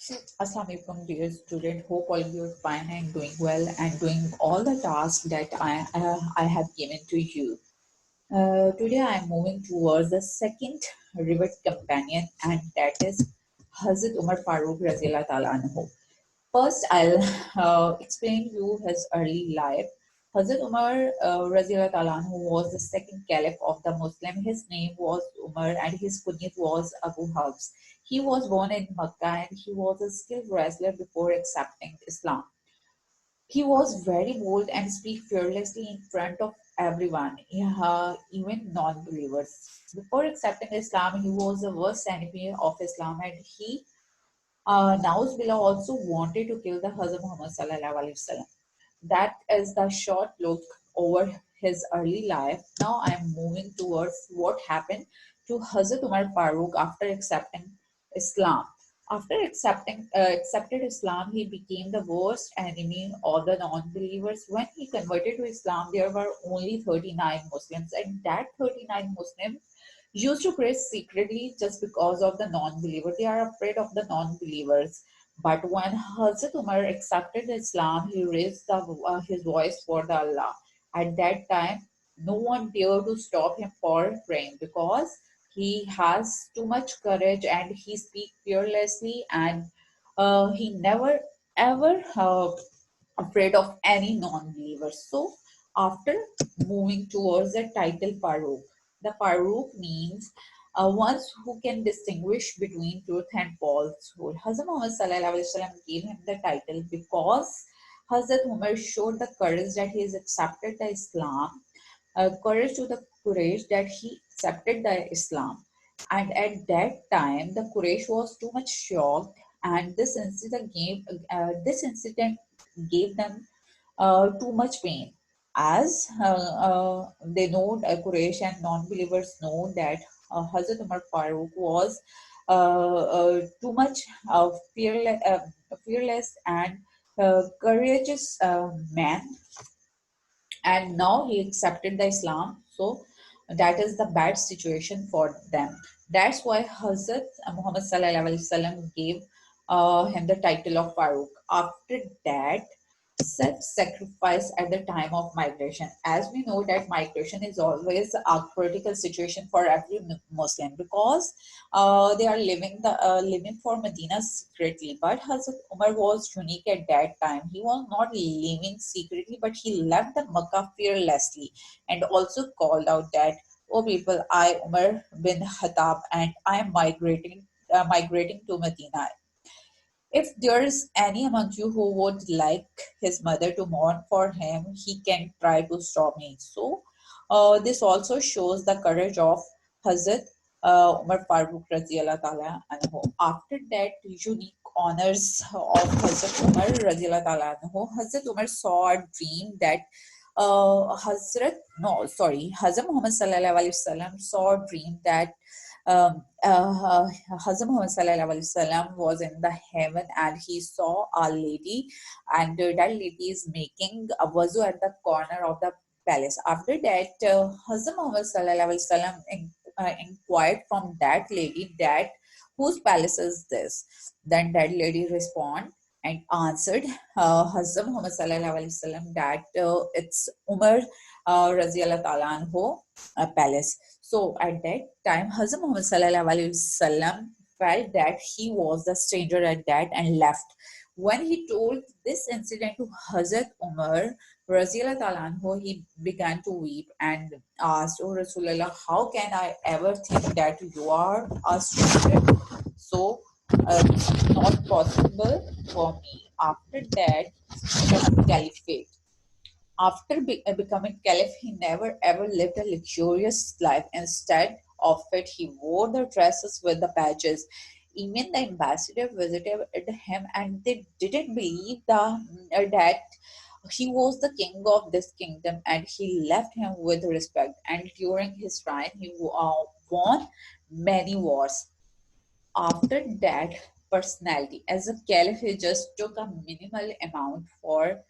Assalamu alaikum, dear student. Hope all you're fine and doing well and doing all the tasks that I have given to you. Today I am moving towards the second Revered companion, and that is Hazrat Umar Farooq Razila Ta'ala anhu. First, I'll explain you his early life. Hazrat Umar Razila Ta'ala anhu was the second caliph of the Muslim. His name was Umar and his kunyat was Abu Hafs. He was born in Makkah and he was a skilled wrestler before accepting Islam. He was very bold and speak fearlessly in front of everyone, even non-believers. Before accepting Islam, he was the worst enemy of Islam, and he Nauz also wanted to kill the Hazrat Muhammad Sallallahu Alaihi Wasallam. That is the short look over his early life. Now I am moving towards what happened to Hazrat Umar Farooq after accepting Islam. After accepted Islam, he became the worst enemy of the non-believers. When he converted to Islam, there were only 39 Muslims, and that 39 Muslims used to pray secretly just because of the non-believer. They are afraid of the non-believers. But when Hazrat Umar accepted Islam, he raised his voice for the Allah. At that time, no one dared to stop him for praying because he has too much courage and he speaks fearlessly, and he never ever afraid of any non-believer. So after moving towards the title Farooq, the Farooq means ones who can distinguish between truth and falsehood. Hazrat Muhammad Sallallahu Alaihi Wasallam gave him the title because Hazrat Umar showed the courage that he has accepted the Islam, courage to the Quraysh that he accepted the Islam. And at that time, the Quraysh was too much shocked, and this incident gave them too much pain. As they know, Quraysh and non-believers know that Hazrat Umar Farooq was too much fearless and courageous man, and now he accepted the Islam. So that is the bad situation for them. That's why Hazrat Muhammad Sallallahu Alaihi Wasallam gave him the title of Farooq. After that, self-sacrifice at the time of migration. As we know that migration is always a critical situation for every Muslim because they are living for Medina secretly. But Hazrat Umar was unique at that time. He was not living secretly, but he left the Makkah fearlessly and also called out that, "Oh people, I Umar bin Khattab and I am migrating to Medina. If there is any among you who would like his mother to mourn for him, he can try to stop me." So, this also shows the courage of Hazrat Umar Farooq Raziyallahu Ta'ala anhu. After that, unique honors of Hazrat Umar Raziyallahu Ta'ala anhu, Hazrat Umar saw a dream that Hazrat Muhammad Sallallahu Alaihi Wasallam saw a dream that Hazrat Muhammad Sallallahu Alaihi Wasallam was in the heaven and he saw a lady, and that lady is making a wuzu at the corner of the palace. After that, Hazrat Muhammad Sallallahu Alaihi Wasallam inquired from that lady that whose palace is this. Then that lady responded and answered Hazrat Muhammad Sallallahu Alaihi Wasallam that it's Umar Raziyallahu Ta'ala anhu palace. So at that time, Hazrat Muhammad Sallallahu Alaihi Wasallam felt that he was the stranger at that and left. When he told this incident to Hazrat Umar Raziyallahu Ta'ala anhu, he began to weep and asked, "Oh Rasulullah, how can I ever think that you are a stranger? So it's not possible for me." After that, the caliphate. After becoming caliph, he never ever lived a luxurious life. Instead of it, he wore the dresses with the badges. Even the ambassador visited him, and they didn't believe that he was the king of this kingdom, and he left him with respect. And during his reign, he won many wars. After that, personality as a caliph, he just took a minimal amount for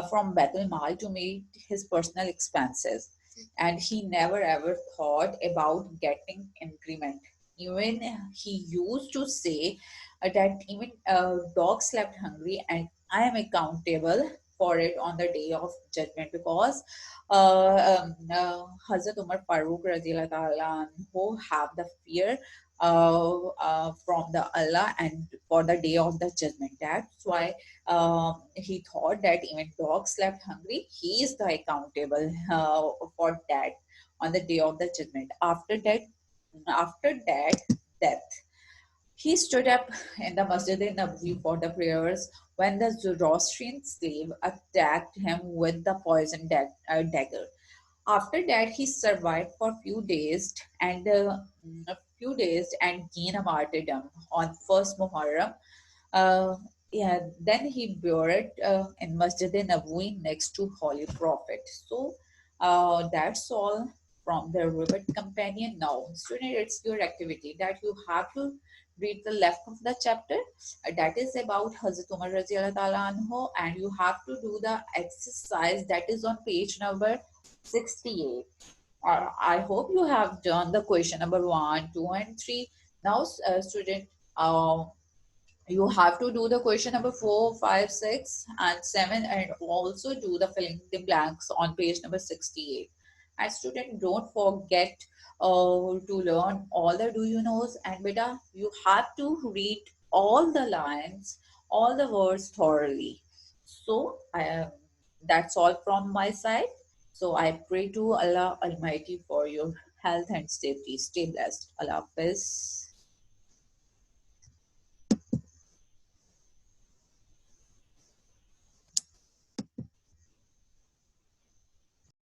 from Baitul Mal to meet his personal expenses, and he never ever thought about getting increment. Even he used to say that even dogs slept hungry, and I am accountable for it on the day of judgment, because Hazrat Umar Farooq Radhiyallahu Ta'ala who have the fear from the Allah and for the day of the judgment. That's why he thought that even dogs slept hungry. He is the accountable for that on the day of the judgment. After that death, he stood up in the Masjid Nabawi for the prayers when the Zoroastrian slave attacked him with the poison dagger. After that, he survived for a few days and gained a martyrdom on first Muharram. uh, yeah, then he buried in Masjid Nabawi next to Holy Prophet. So that's all from the Revered companion. Now, student, it's your activity that you have to read the left of the chapter. That is about Hazrat Umar Raziallahu Ta'ala anhu, and you have to do the exercise that is on page number 68. I hope you have done the question number 1, 2, and 3. Now, student, uh, you have to do the question number 4, 5, 6, and 7, and also do the filling the blanks on page number 68. And student, don't forget to learn all the do you knows, and beta, you have to read all the lines, all the words thoroughly. So that's all from my side. So I pray to Allah Almighty for your health and safety. Stay blessed. Allah Hafiz.